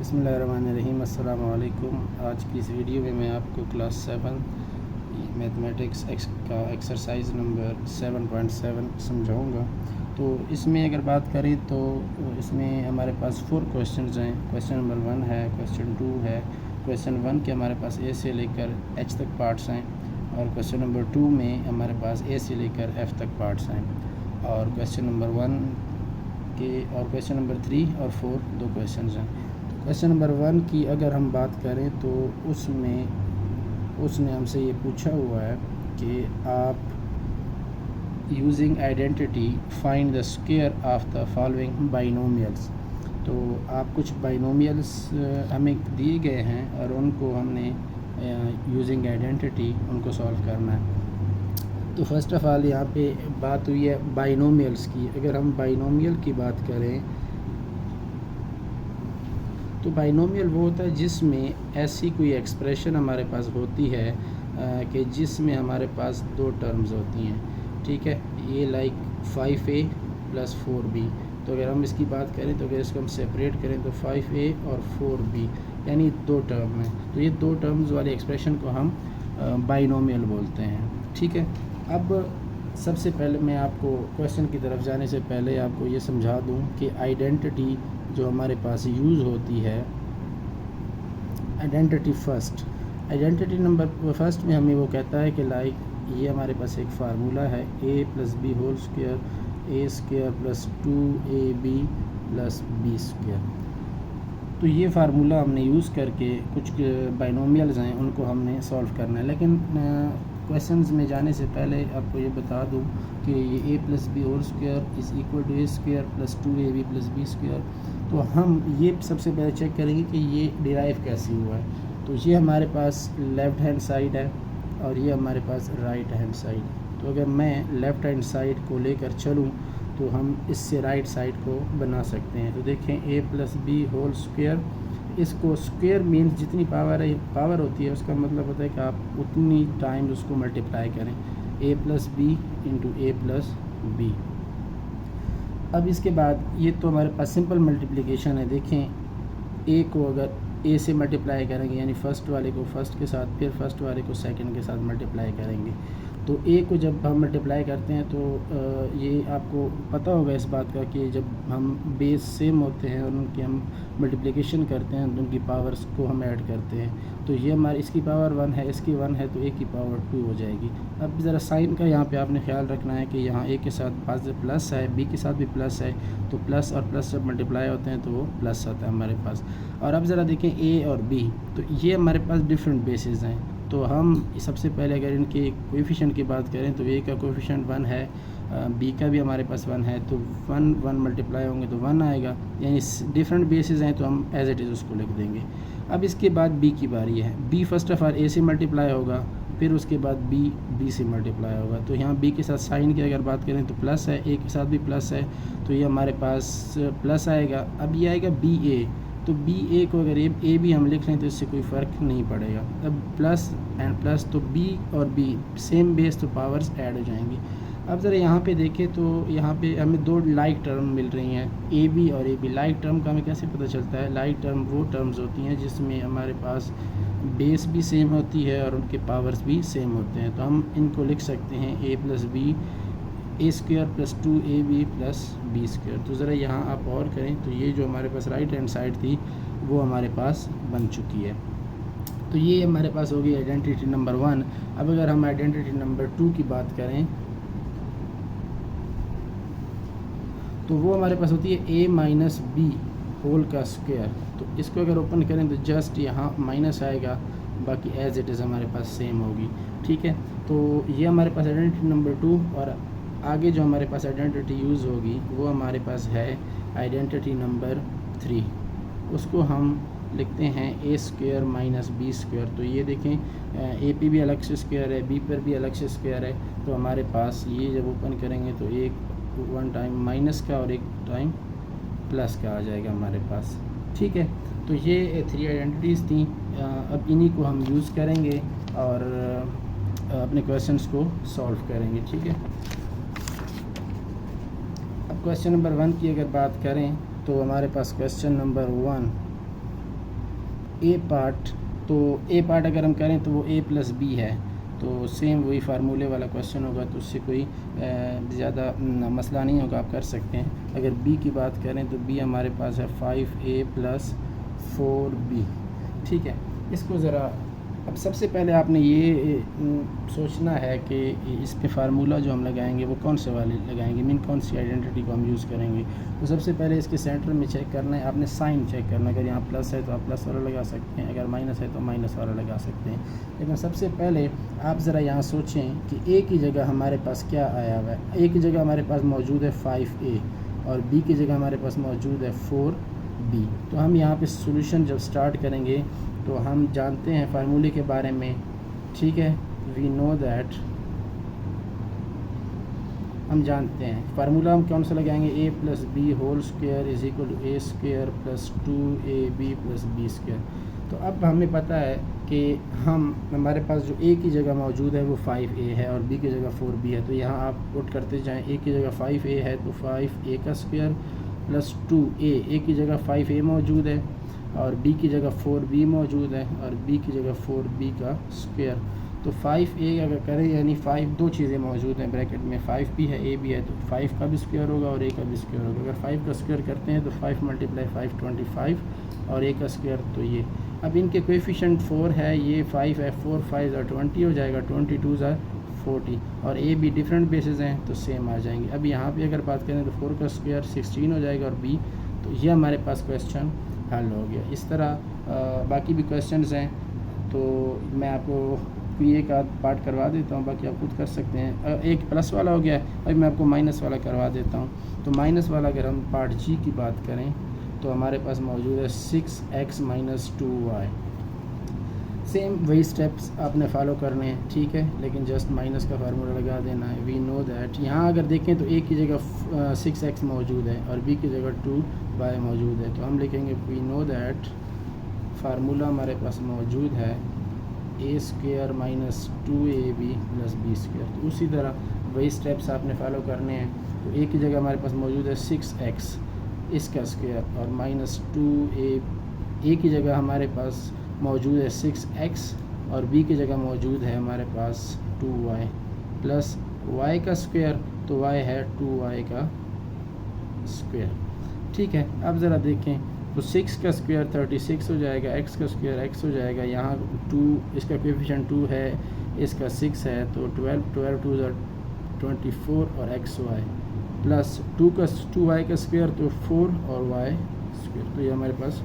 बिस्मिल्लाहिर्रहमानिर्रहीम। अस्सलाम वालेकुम। आज की इस वीडियो में मैं आपको क्लास 7 मैथमेटिक्स का एक्सरसाइज नंबर 7.7 समझाऊंगा। तो इसमें अगर बात करें तो इसमें हमारे पास 4 क्वेश्चंस हैं। क्वेश्चन नंबर 1 है, क्वेश्चन 2 है। क्वेश्चन 1 के हमारे पास ए से लेकर एच तक पार्ट्स हैं, और क्वेश्चन नंबर 2 में हमारे पास ए से लेकर एफ़ तक पार्ट्स हैं, और क्वेश्चन नंबर 1 के और क्वेश्चन नंबर 3 और 4 दो क्वेश्चंस हैं। क्वेश्चन नंबर 1 की अगर हम बात करें तो उसने हमसे ये पूछा हुआ है कि आप using identity find the square of the following binomials. तो आप कुछ बाइनोमियल्स हमें दिए गए हैं और उनको हमने यूजिंग आइडेंटिटी उनको सॉल्व करना है। तो फर्स्ट ऑफ़ ऑल यहाँ पे बात हुई है बाइनोमियल्स की। अगर हम बाइनोमियल की बात करें तो बाइनोमियल वो होता है जिसमें ऐसी कोई एक्सप्रेशन हमारे पास होती है कि जिसमें हमारे पास दो टर्म्स होती हैं। ठीक है, ये लाइक 5a + 4b। तो अगर हम इसकी बात करें तो अगर इसको हम सेपरेट करें तो 5a और 4b यानी दो टर्म हैं। तो ये दो टर्म्स वाले एक्सप्रेशन को हम बाइनोमियल बोलते हैं। ठीक है, अब सबसे पहले मैं आपको क्वेश्चन की तरफ जाने से पहले आपको ये समझा दूं कि आइडेंटिटी जो हमारे पास यूज़ होती है, आइडेंटिटी नंबर फर्स्ट में हमें वो कहता है कि लाइक ये हमारे पास एक फार्मूला है a + b whole square a² + 2ab + b²। तो ये फार्मूला हमने यूज़ करके कुछ बाइनोमियल्स हैं उनको हमने सॉल्व करना है। लेकिन क्वेश्चंस में जाने से पहले आपको ये बता दूं कि ये a + b whole square = a² + 2ab + b²। तो हम ये सबसे पहले चेक करेंगे कि ये डिराइव कैसे हुआ है। तो ये हमारे पास लेफ़्ट हैंड साइड है और ये हमारे पास राइट हैंड साइड है। तो अगर मैं लेफ़्ट हैंड साइड को लेकर चलूँ तो हम इससे राइट साइड को बना सकते हैं। तो देखें a + b होल स्क्वायर, इसको स्क्वायर मीन्स जितनी पावर होती है उसका मतलब होता है कि आप उतनी टाइम उसको मल्टीप्लाई करें, a + b × a + b। अब इसके बाद ये तो हमारे पास सिंपल मल्टीप्लिकेशन है। देखें a को अगर a से मल्टीप्लाई करेंगे यानी फ़र्स्ट वाले को फ़र्स्ट के साथ, फिर फर्स्ट वाले को सेकंड के साथ मल्टीप्लाई करेंगे। तो a को जब हम मल्टीप्लाई करते हैं तो ये आपको पता होगा इस बात का कि जब हम बेस सेम होते हैं और उनकी हम मल्टीप्लिकेशन करते हैं तो उनकी पावर्स को हम ऐड करते हैं। तो ये हमारी इसकी पावर 1 है, इसकी 1 है, तो a की पावर 2 हो जाएगी। अब ज़रा साइन का यहाँ पे आपने ख्याल रखना है कि यहाँ a के साथ पास प्लस है, b के साथ भी प्लस है, तो प्लस और प्लस जब मल्टीप्लाई होते हैं तो वो प्लस आता है हमारे पास। और अब ज़रा देखें a और b, तो ये हमारे पास डिफरेंट बेसिस हैं। तो हम सबसे पहले अगर इनके कोएफिशिएंट की बात करें तो a का कोएफिशिएंट 1 है, b का भी हमारे पास 1 है, तो 1 मल्टीप्लाई होंगे तो 1 आएगा। यानी डिफरेंट बेसिस हैं तो हम एज इट इज़ उसको लिख देंगे। अब इसके बाद b की बारी है। b first of all a से मल्टीप्लाई होगा, फिर उसके बाद b से मल्टीप्लाई होगा। तो यहाँ b के साथ साइन की अगर बात करें तो प्लस है, a के साथ भी प्लस है, तो ये हमारे पास प्लस आएगा। अब ये आएगा ba, तो ba को अगर a भी हम लिख लें तो इससे कोई फ़र्क नहीं पड़ेगा। अब प्लस एंड प्लस, तो b और b सेम बेस, तो पावर्स ऐड हो जाएंगी। अब ज़रा यहाँ पे देखें तो यहाँ पे हमें दो लाइक टर्म मिल रही हैं, ab और ab। लाइक टर्म का हमें कैसे पता चलता है? लाइक टर्म वो टर्म्स होती हैं जिसमें हमारे पास बेस भी सेम होती है और उनके पावर्स भी सेम होते हैं। तो हम इनको लिख सकते हैं a + b a² + 2ab + b²। तो ज़रा यहाँ आप और करें तो ये जो हमारे पास राइट हैंड साइड थी वो हमारे पास बन चुकी है। तो ये हमारे पास होगी आइडेंटिटी नंबर 1। अब अगर हम आइडेंटिटी नंबर 2 की बात करें तो वो हमारे पास होती है a - b होल का स्क्वायर। तो इसको अगर ओपन करें तो जस्ट यहाँ माइनस आएगा, बाकी एज इट इज़ हमारे पास सेम होगी। ठीक है, तो ये हमारे पास आइडेंटिटी नंबर 2। और आगे जो हमारे पास आइडेंटिटी यूज़ होगी वो हमारे पास है आइडेंटिटी नंबर 3। उसको हम लिखते हैं a² - b²। तो ये देखें a पे भी अलग से स्क्वायर है, b पर भी अलग से स्क्वायर है। तो हमारे पास ये जब ओपन करेंगे तो एक 1 टाइम माइनस का और 1 टाइम प्लस का आ जाएगा हमारे पास। ठीक है, तो ये 3 आइडेंटिटीज़ थी। अब इन्हीं को हम यूज़ करेंगे और अपने क्वेश्चंस को सॉल्व करेंगे। ठीक है, अब क्वेश्चन नंबर 1 की अगर बात करें तो हमारे पास क्वेश्चन नंबर 1 ए पार्ट, तो ए पार्ट अगर हम करें तो वो ए प्लस बी है, तो सेम वही फार्मूले वाला क्वेश्चन होगा, तो उससे कोई ज़्यादा मसला नहीं होगा, आप कर सकते हैं। अगर बी की बात करें तो बी हमारे पास है 5a प्लस 4b। ठीक है, इसको ज़रा अब सबसे पहले आपने ये सोचना है कि इस पे फार्मूला जो हम लगाएंगे वो कौन से वाले लगाएंगे, मीन कौन सी आइडेंटिटी को हम यूज़ करेंगे। तो सबसे पहले इसके सेंटर में चेक करना है, आपने साइन चेक करना है। अगर यहाँ प्लस है तो आप प्लस वाला लगा सकते हैं, अगर माइनस है तो माइनस वाला लगा सकते हैं। लेकिन सबसे पहले आप ज़रा यहाँ सोचें कि ए की जगह हमारे पास क्या आया हुआ है। ए की जगह हमारे पास मौजूद है 5a और बी की जगह हमारे पास मौजूद है 4b। तो हम यहाँ पे सॉल्यूशन जब स्टार्ट करेंगे तो हम जानते हैं फार्मूले के बारे में। ठीक है, वी नो दैट, हम जानते हैं फार्मूला हम कौन सा लगाएंगे, a plus b whole square is equal to A square plus 2ab plus B square. तो अब हमें पता है कि हमारे पास जो ए की जगह मौजूद है वो 5a है और बी की जगह 4b है। तो यहाँ आप पुट करते जाएं, ए की जगह 5a है तो 5a का स्क्वायर प्लस 2a, ए की जगह 5a मौजूद है और b की जगह 4b मौजूद है और b की जगह 4b का स्क्वायर। तो 5a अगर करें यानी 5 दो चीज़ें मौजूद हैं ब्रैकेट में, 5 भी है a भी है, तो 5 का भी स्क्वायर होगा और a का भी स्क्वायर होगा। अगर 5 का स्क्वायर करते हैं तो 5 मल्टीप्लाई 5 25 और a का स्क्वायर तो ये। अब इनके कोएफिशिएंट 4 है, ये 5 है, 4 5 20 हो जाएगा, 22 40 और a भी डिफरेंट बेसिस हैं तो सेम आ जाएंगे। अब यहाँ पे अगर बात करें तो 4 का स्क्वायर 16 हो जाएगा और b, तो ये हमारे पास क्वेश्चन हल हो गया। इस तरह बाकी भी क्वेश्चंस हैं, तो मैं आपको एक आध पार्ट करवा देता हूँ, बाकी आप खुद कर सकते हैं। एक प्लस वाला हो गया, अभी मैं आपको माइनस वाला करवा देता हूँ। तो माइनस वाला अगर हम पार्ट जी की बात करें तो हमारे पास मौजूद है 6x माइनस 2y। सेम वही स्टेप्स आपने फॉलो करने हैं, ठीक है, लेकिन जस्ट माइनस का फार्मूला लगा देना है। वी नो दैट यहाँ अगर देखें तो a की जगह 6x मौजूद है और b की जगह 2y मौजूद है, तो हम लिखेंगे वी नो दैट फार्मूला हमारे पास मौजूद है a square minus 2ab plus b square. तो उसी तरह वही स्टेप्स आपने फॉलो करने हैं। तो a की जगह हमारे पास मौजूद है 6x इसका स्क्वायर और माइनस 2a की जगह हमारे पास मौजूद है 6x और b की जगह मौजूद है हमारे पास 2y प्लस y का स्क्वायर, तो y है 2y का स्क्वायर। ठीक है, अब ज़रा देखें तो 6 का स्क्वायर 36 हो जाएगा, x का स्क्वायर x हो जाएगा, यहाँ 2 इसका कोएफिशिएंट 2 है, इसका 6 है, तो 12 2 24 और xy प्लस 2y का स्क्वायर तो 4 और y स्क्वायर। तो ये हमारे पास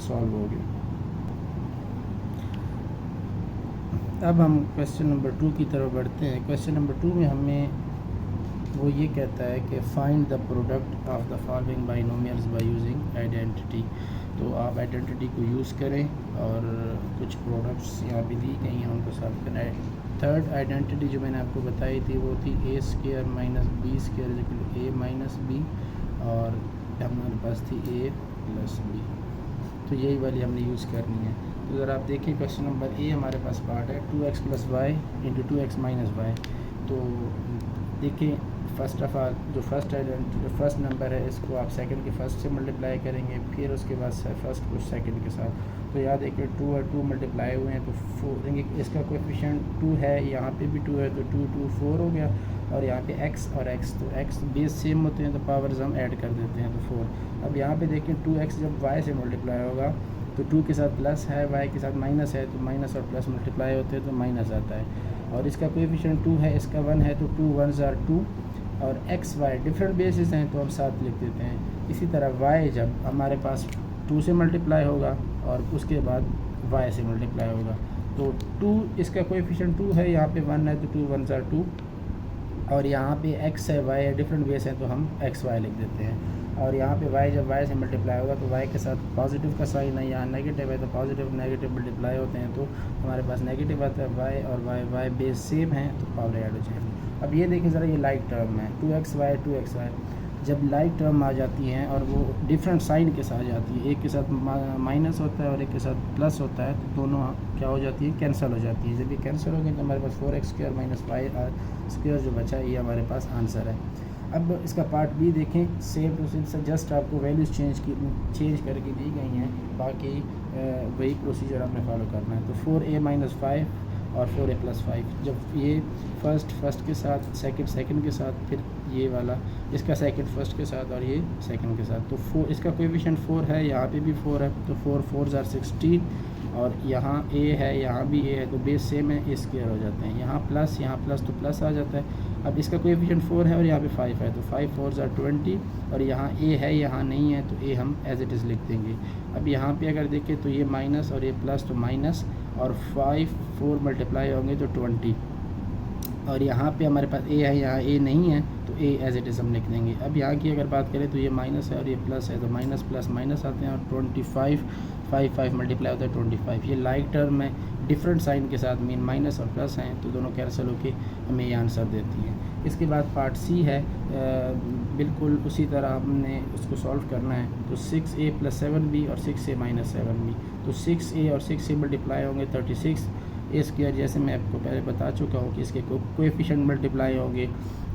सॉल्व हो गया। अब हम क्वेश्चन नंबर 2 की तरफ बढ़ते हैं। क्वेश्चन नंबर 2 में हमें वो ये कहता है कि find the product of the following binomials by using identity. तो आप आइडेंटिटी को यूज़ करें और कुछ प्रोडक्ट्स यहाँ पे दी गई हैं उनको सॉल्व करना है। थर्ड आइडेंटिटी जो मैंने आपको बताई थी वो थी a square minus B square is equal to a minus B और हमारे पास थी a प्लस बी। तो यही वाली हमने यूज़ करनी है। तो अगर आप देखिए क्वेश्चन नंबर ए हमारे पास पार्ट है 2x plus Y into 2x minus Y. तो देखिए फर्स्ट ऑफ ऑल जो फर्स्ट नंबर है इसको आप सेकंड के फर्स्ट से मल्टीप्लाई करेंगे, फिर उसके बाद फर्स्ट को सेकंड के साथ। तो याद देखिए 2 और 2 मल्टीप्लाई हुए हैं तो 4 देंगे, इसका कोएफिशिएंट 2 है, यहाँ पे भी 2 है तो 2 2 4 हो गया और यहाँ पे x और x, तो x बेस सेम होते हैं तो पावर्स हम ऐड कर देते हैं तो 4। अब यहाँ पे देखिए 2x जब y से मल्टीप्लाई होगा तो 2 के साथ प्लस है, y के साथ माइनस है, तो माइनस और प्लस मल्टीप्लाई होते हैं तो माइनस आता है। और इसका कोएफिशिएंट 2 है, इसका 1 है, तो 2 1s are 2 और x y डिफरेंट बेसिस हैं तो हम साथ लिख देते हैं। इसी तरह y जब हमारे पास 2 से मल्टीप्लाई होगा और उसके बाद y से मल्टीप्लाई होगा तो 2 इसका कोएफिशिएंट 2 है, यहाँ पे 1 है तो 2 1s are 2 और यहाँ पे x है y है डिफरेंट बेस है तो हम x y लिख देते हैं। और यहाँ पे y जब y से मल्टीप्लाई होगा तो y के साथ पॉजिटिव का साइन है, यहाँ नेगेटिव है तो पॉजिटिव नेगेटिव मल्टीप्लाई होते हैं तो हमारे पास नेगेटिव आता है y और y बेस सेम है तो पावर ऐड हो जाएगी। अब ये देखें ज़रा, ये लाइक टर्म है 2xy जब लाइक टर्म आ जाती हैं और वो डिफरेंट साइन के साथ आ जाती है, एक के साथ माइनस होता है और एक के साथ प्लस होता है, तो दोनों क्या हो जाती है, कैंसिल हो जाती है। जब ये कैंसिल हो गई तो हमारे पास 4x square minus Y square जो बचा है ये हमारे पास आंसर है। अब इसका पार्ट बी देखें, सेम टू सेम, जस्ट आपको वैल्यूज़ चेंज करके दी गई हैं, बाकी वही प्रोसीजर आपने फॉलो करना है। तो 4a-5 और 4a+5, जब ये फर्स्ट के साथ, सेकंड के साथ, फिर ये वाला इसका सेकंड फर्स्ट के साथ और ये सेकंड के साथ, तो 4 इसका कोएफिशिएंट 4 है, यहाँ पे भी 4 है, तो 4 4 आर 16, और यहाँ a है, यहाँ भी a है, तो बेस सेम है, a स्क्वायर हो जाते हैं। यहाँ प्लस तो प्लस आ जाता है। अब इसका कोएफिशिएंट 4 है और यहाँ पे 5 है, तो 5 4 आर 20, और यहाँ a है, यहाँ नहीं है, तो a हम एज इट इज़ लिख देंगे। अब यहाँ पे अगर देखें तो ये माइनस और ये प्लस, तो माइनस, और 5 4 मल्टीप्लाई होंगे तो 20, और यहाँ पे हमारे पास a है, यहाँ a नहीं है, तो a एज इट इज़ हम लिख देंगे। अब यहाँ की अगर बात करें तो ये माइनस है और ये प्लस है, तो माइनस प्लस माइनस आते हैं, और 25 5 मल्टीप्लाई होता है 25। ये लाइक टर्म में डिफरेंट साइन के साथ, मीन माइनस और प्लस हैं, तो दोनों कैंसिल होके हमें ये आंसर देती हैं। इसके बाद पार्ट सी है, बिल्कुल उसी तरह हमने उसको सॉल्व करना है। तो 6a + 7b और 6a - 7b, तो 6a और 6a मल्टीप्लाई होंगे 36 ए स्क्वायर, जैसे मैं आपको पहले बता चुका हूँ कि इसके कोएफिशिएंट मल्टीप्लाई होंगे।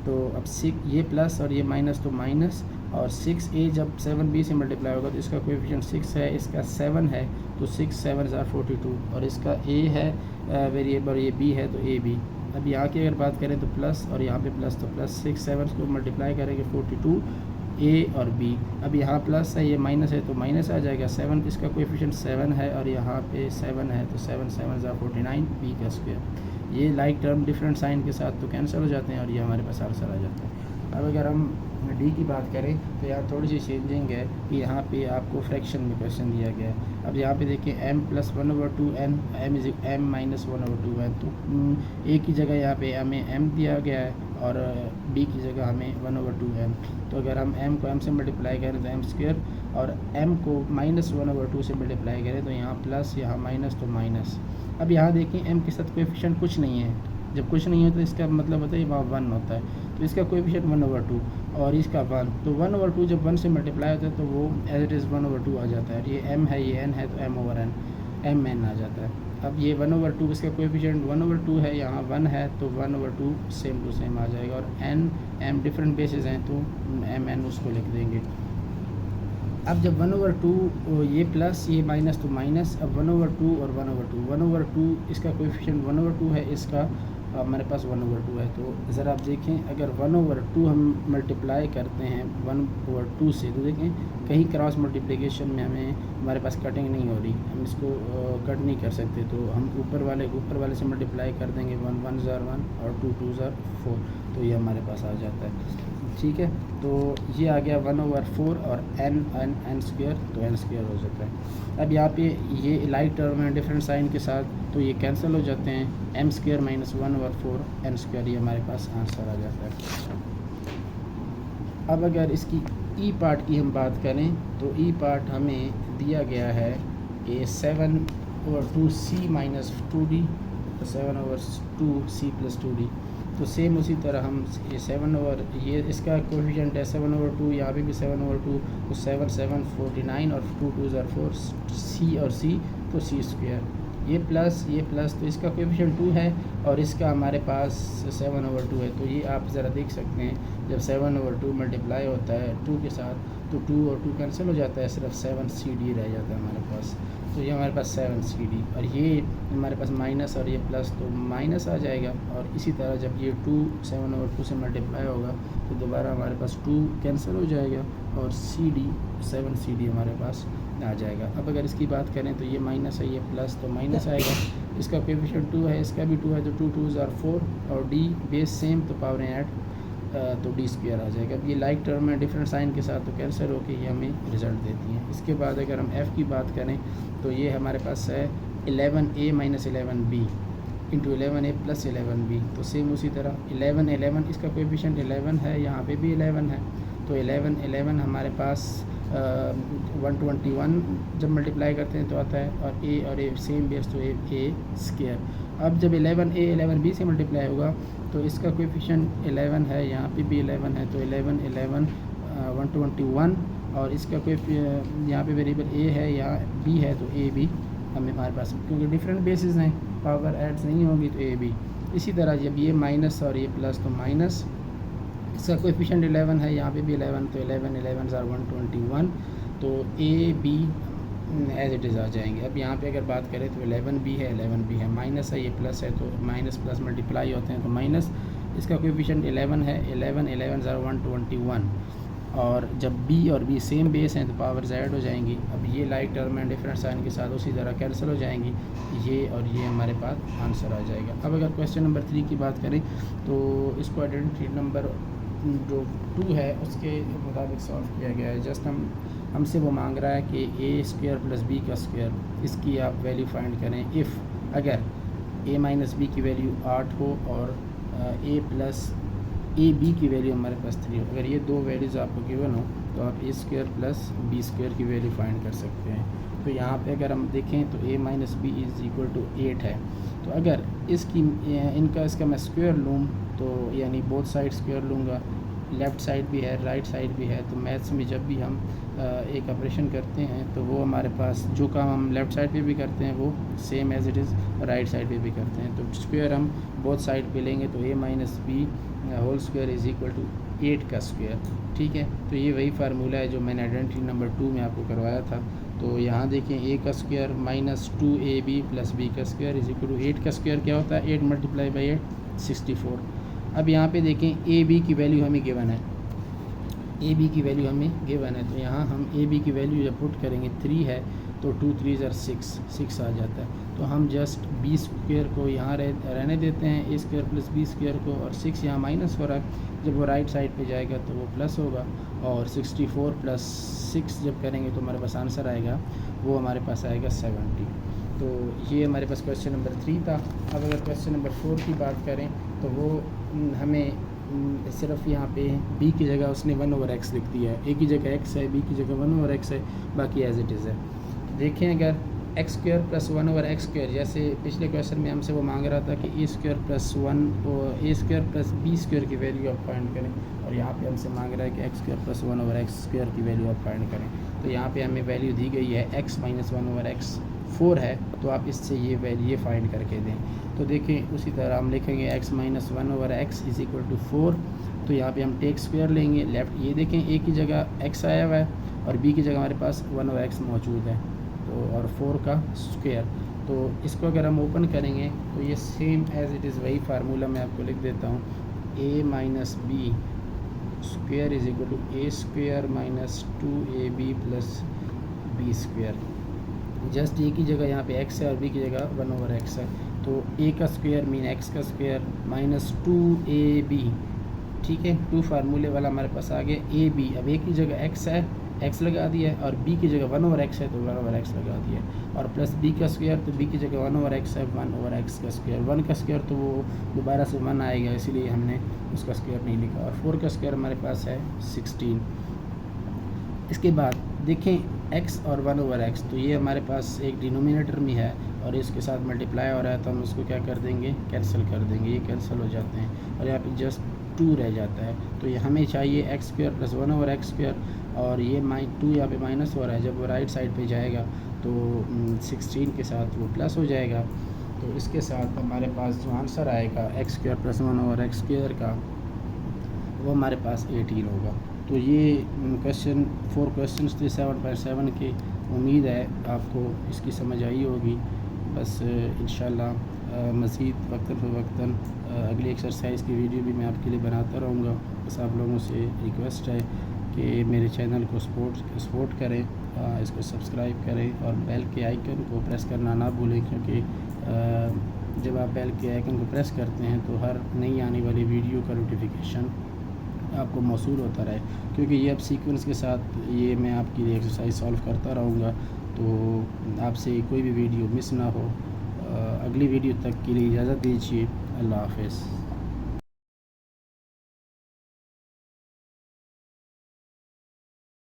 तो अब 6 ये प्लस और ये माइनस, तो माइनस, और 6a जब 7b से मल्टीप्लाई होगा तो इसका कोएफिशिएंट 6 है, इसका 7 है, तो 6 7 आर 42, और इसका a है वेरिएबल, ये b है, तो ab। अब यहाँ की अगर बात करें तो प्लस और यहाँ पे प्लस, तो प्लस 6 7 को मल्टीप्लाई करेंगे 42 a और b। अब यहाँ प्लस है, ये माइनस है, तो माइनस आ जाएगा 7, इसका कोएफिशिएंट 7 है, और यहाँ पे 7 है, तो 7 7 49 b का स्क्वायर। ये लाइक टर्म डिफरेंट साइन के साथ तो कैंसिल हो जाते हैं, और ये हमारे पास आंसर आ जाता है। अब अगर हम डी की बात करें तो यहाँ थोड़ी सी चेंजिंग है कि यहाँ पे आपको फ्रैक्शन में क्वेश्चन दिया गया है। अब यहाँ पे देखिए m + 1/2n, m - 1/2n, तो a की जगह यहाँ पे हमें m दिया गया है, और b की जगह हमें 1/2n। तो अगर हम m को m से मल्टीप्लाई करें तो m स्क्वायर, और m को -1/2 से मल्टीप्लाई करें तो यहाँ प्लस, यहाँ माइनस, तो माइनस। अब यहाँ देखिए m के साथ कोएफिशिएंट कुछ नहीं है, जब कुछ नहीं है तो इसका मतलब होता है वहाँ 1 होता है, तो इसका कोएफिशिएंट 1/2 और इसका 1, तो 1/2 जब 1 से मल्टीप्लाई होता है तो वो एज इट इज़ 1/2 आ जाता है। ये m है, ये n है, तो m/n mn आ जाता है। अब ये 1/2 इसका कोएफिशिएंट 1/2 है, यहाँ 1 है, तो 1/2 सेम टू सेम आ जाएगा, और n m डिफरेंट बेसिस हैं, तो mn उसको लिख देंगे। अब जब 1/2 ये प्लस ये माइनस, तो माइनस, अब 1/2 और 1/2 इसका कोएफिशिएंट 1/2 है, इसका हमारे पास 1/2 है। तो ज़रा आप देखें, अगर 1/2 हम मल्टीप्लाई करते हैं 1/2 से, तो देखें कहीं क्रॉस मल्टीप्लिकेशन में हमें हमारे पास कटिंग नहीं हो रही, हम इसको कट नहीं कर सकते, तो हम ऊपर वाले से मल्टीप्लाई कर देंगे, 1 1 ज़ार 1 और 2 2 ज़ार 4, तो ये हमारे पास आ जाता है। ठीक है, तो ये आ गया 1/4 और n स्क्वायर, तो n स्क्वायर हो जाता है। अब यहाँ पे ये लाइक टर्म है डिफरेंट साइन के साथ, तो ये कैंसिल हो जाते हैं, m स्क्वायर - 1/4 n स्क्वायर, ये हमारे पास आंसर आ जाता है। अब अगर इसकी ई पार्ट की हम बात करें तो ई पार्ट हमें दिया गया है कि 7/2c - 2d, 7/2c + 2d, तो सेम उसी तरह हम ये 7 ओवर, ये इसका कोएफिशिएंट है 7/2, यहाँ पे भी 7/2, तो 7 7 49 और 2 2 ज़ार 4, c और c, तो c स्क्वायर, ये प्लस, तो इसका कोएफिशिएंट 2 है, और इसका हमारे पास 7/2 है। तो ये आप ज़रा देख सकते हैं, जब 7/2 मल्टीप्लाई होता है 2 के साथ, तो 2 और 2 कैंसिल हो जाता है, सिर्फ 7cd रह जाता है हमारे पास, तो ये हमारे पास 7cd, और ये हमारे पास माइनस और ये प्लस, तो माइनस आ जाएगा, और इसी तरह जब ये 2 7/2 से मल्टीप्लाई होगा तो दोबारा हमारे पास 2 कैंसिल हो जाएगा, और cd 7cd हमारे पास आ जाएगा। अब अगर इसकी बात करें तो ये माइनस है, ये प्लस, तो माइनस आएगा, इसका कोएफिशिएंट 2 है, इसका भी 2 है, तो 2 2 ज़ार 4, और d बेस सेम, तो पावर ऐड, तो डी स्क्वायर आ जाएगा। अब ये लाइक टर्म है डिफरेंट साइन के साथ, तो कैंसिल होकर ये हमें रिज़ल्ट देती हैं। इसके बाद अगर हम एफ़ की बात करें तो ये हमारे पास है 11a - 11b into 11a + 11b, तो सेम उसी तरह 11 इसका कोएफिशिएंट 11 है, यहाँ पे भी 11 है, तो 11 हमारे पास 121 जब मल्टीप्लाई करते हैं तो आता है, और a सेम बेस, तो a स्क्वायर। अब जब 11a 11b से मल्टीप्लाई होगा तो इसका कोएफिशिएंट 11 है, यहाँ पे भी 11 है, तो 11 121, और इसका कोई यहाँ पे वेरिएबल a है, यहाँ b है, तो a भी हमारे पास, क्योंकि डिफरेंट बेसिस हैं, पावर एड्स नहीं होगी, तो a b। इसी तरह जब ये माइनस और ये प्लस, तो माइनस, इसका कोएफिशिएंट 11 है, यहाँ पे भी 11, तो 11 आर 121, तो a b as it is आ जाएंगे। अब यहाँ पे अगर बात करें तो 11 भी है, 11 भी है, माइनस है, ये प्लस है, तो माइनस प्लस मल्टीप्लाई होते हैं, तो माइनस इसका कोएफिशिएंट 11 है, 11 आर 121, और जब b और b सेम बेस हैं तो पावर्स ऐड हो जाएंगी। अब ये like term and different sign के साथ उसी तरह कैंसिल हो जाएंगी, ये और ये हमारे पास आंसर आ जाएगा। अब अगर क्वेश्चन नंबर 3 की बात करें तो इसको आइडेंटिटी नंबर जो 2 है उसके मुताबिक सॉल्व किया गया है। जस्ट हमसे वो मांग रहा है कि ए स्क्वायर प्लस बी का स्क्वायर, इसकी आप वैल्यू फाइंड करें। इफ़ अगर a माइनस बी की वैल्यू 8 हो और a प्लस ए बी की वैल्यू हमारे पास 3 हो, अगर ये दो वैल्यूज़ आपको गिवन हो तो आप ए स्क्वायर प्लस बी स्क्वायर की वैल्यू फाइंड कर सकते हैं। तो यहाँ पे अगर हम देखें तो a minus B is equal to 8 है, तो अगर इसका मैं स्क्वायर लूँ तो यानी बोथ साइड स्क्वायर लूँगा, लेफ़्ट साइड भी है राइट साइड भी है, तो मैथ्स में जब भी हम एक ऑपरेशन करते हैं तो वो हमारे पास जो काम हम लेफ़्ट साइड पे भी करते हैं वो same as it is right side पे भी करते हैं। तो स्क्वायर हम बोथ साइड पे लेंगे तो a minus B whole square is equal to 8 का स्क्वायर, ठीक है। तो ये वही फार्मूला है जो मैंने आइडेंटिटी नंबर 2 में आपको करवाया था। तो यहाँ देखें a का square minus 2ab plus b का स्क्वायर इज़ इक्वल टू 8 का स्क्वायर क्या होता है, 8 मल्टीप्लाई बाई 8 64। अब यहाँ पे देखें ए बी की वैल्यू हमें गिवन है, ए बी की वैल्यू हमें गिवन है, तो यहाँ हम ए बी की वैल्यू जब पुट करेंगे 3 है तो 2 3 आर 6 आ जाता है। तो हम जस्ट बी स्क्वायर को यहाँ रहने देते हैं, ए स्क्वायर प्लस बी स्क्वायर को, और 6 यहाँ माइनस हो रहा है, जब वो राइट साइड पे जाएगा तो वो प्लस होगा, और 64 प्लस 6 जब करेंगे तो हमारे पास आंसर आएगा, वो हमारे पास आएगा 70। तो ये हमारे पास क्वेश्चन नंबर 3 था। अब अगर क्वेश्चन नंबर 4 की बात करें तो वो हमें सिर्फ यहाँ पे b की जगह उसने 1/x लिख दिया है, a की जगह x है, b की जगह 1/x है, बाकी एज इट इज़ है। देखें अगर x square plus 1/x square, जैसे पिछले क्वेश्चन में हमसे वो मांग रहा था कि ए स्क्वायर प्लस 1 और ए स्क्वायर प्लस बी स्क्वायर की वैल्यू आप फाइंड करें, और यहाँ पे हमसे मांग रहा है कि x square plus 1/x square की वैल्यू आप फाइंड करें। तो यहाँ पे हमें वैल्यू दी गई है x माइनस 1/x 4 है, तो आप इससे ये वैल्यू फाइंड करके दें। तो देखें उसी तरह हम लिखेंगे x minus 1/x is equal to 4, तो यहाँ पे हम टेक स्क्वायर लेंगे लेफ़्ट, ये देखें a की जगह x आया हुआ है और b की जगह हमारे पास 1/x मौजूद है, तो और 4 का स्क्वायर। तो इसको अगर हम ओपन करेंगे तो ये सेम एज इट इज़ वही फार्मूला मैं आपको लिख देता हूँ, a minus B square is equal to A square minus 2ab plus B square. Just A की जगह यहाँ पे x है और b की जगह 1/x है, तो a का स्क्वायर मीन x का स्क्वायर माइनस 2ab, ठीक है। 2 फार्मूले वाला हमारे पास आ गया ए बी। अब a की जगह x है, x लगा दिया है, और b की जगह 1/x है तो 1/x लगा दिया है, और प्लस b का स्क्वायर तो b की जगह 1/x है, 1/x का स्क्वायर, 1 का स्क्वायर तो वो दोबारा से 1 आएगा, इसीलिए हमने उसका स्क्वायर नहीं लिखा, और 4 का स्क्वायर हमारे पास है 16। इसके बाद देखें x और 1/x, तो ये हमारे पास एक डिनोमिनेटर में है और इसके साथ मल्टीप्लाई हो रहा है, तो हम उसको क्या कर देंगे, कैंसिल कर देंगे, ये कैंसिल हो जाते हैं और यहाँ पे जस्ट 2 रह जाता है। तो ये हमें चाहिए x square plus 1/x square, और ये 2 यहाँ पे माइनस हो रहा है, जब वो राइट साइड पे जाएगा तो 16 के साथ वो प्लस हो जाएगा। तो इसके साथ हमारे पास जो आंसर आएगा x square plus 1/x square का, वो हमारे पास 18 होगा। तो ये क्वेश्चन 4 क्वेश्चंस थे 7.7 के। उम्मीद है आपको इसकी समझ आई होगी। बस इंशाल्लाह मज़ीद वक्तन फ़वक्तन अगली एक्सरसाइज की वीडियो भी मैं आपके लिए बनाता रहूँगा। बस आप लोगों से रिक्वेस्ट है कि मेरे चैनल को सपोर्ट करें, इसको सब्सक्राइब करें और बेल के आइकन को प्रेस करना ना भूलें, क्योंकि जब आप बेल के आइकन को प्रेस करते हैं तो हर नई आने वाली वीडियो का नोटिफिकेशन आपको मौसूल होता रहे, क्योंकि ये अब सीक्वेंस के साथ ये मैं आपकी एक्सरसाइज सॉल्व करता रहूँगा, तो आपसे कोई भी वीडियो मिस ना हो। अगली वीडियो तक के लिए इजाज़त दीजिए। अल्लाह हाफ़िज़।